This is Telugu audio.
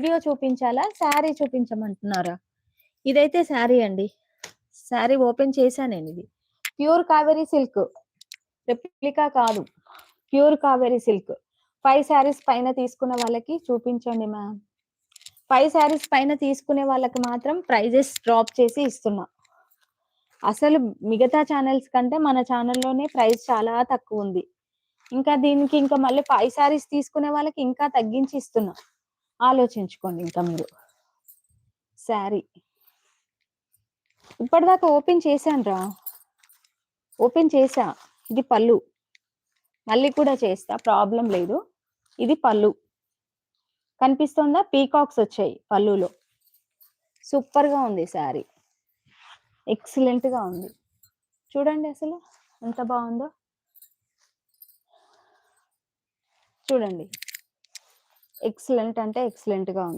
వీడియో చూపించాలా? శారీ చూపించమంటున్నారా? ఇదైతే శారీ అండి. శారీ ఓపెన్ చేశా నేనిది. Pure Kaveri silk. రెప్లికా కాదు. Pure Kaveri silk. 5 శారీస్ పైన తీసుకున్న వాళ్ళకి చూపించండి మ్యామ్. 5 శారీస్ పైన తీసుకునే వాళ్ళకి మాత్రం ప్రైజెస్ డ్రాప్ చేసి ఇస్తున్నా. అసలు మిగతా ఛానెల్స్ కంటే మన ఛానల్‌లోనే ప్రైస్ చాలా తక్కువుంది. ఇంకా దీనికి ఇంకా మళ్ళీ 5 శారీస్ తీసుకునే వాళ్ళకి ఇంకా తగ్గించి ఇస్తున్నా. ఆలోచించుకోండి ఇంకా మీరు. శారీ. ఇప్పటిదాకా ఓపెన్ చేశానురా. ఓపెన్ చేశా. ఇది పళ్ళు. మళ్ళీ కూడా చేస్తా ప్రాబ్లమ్ లేదు. ఇది పళ్ళు. కనిపిస్తుందా? పీకాక్స్ వచ్చాయి పళ్ళులో. సూపర్‌గా ఉంది శారీ. ఎక్సలెంట్‌గా ఉంది. చూడండి అసలు ఎంత బావుందో. చూడండి. ఎక్సలెంట్ అంటే ఎక్సలెంట్‌గా ఉంది.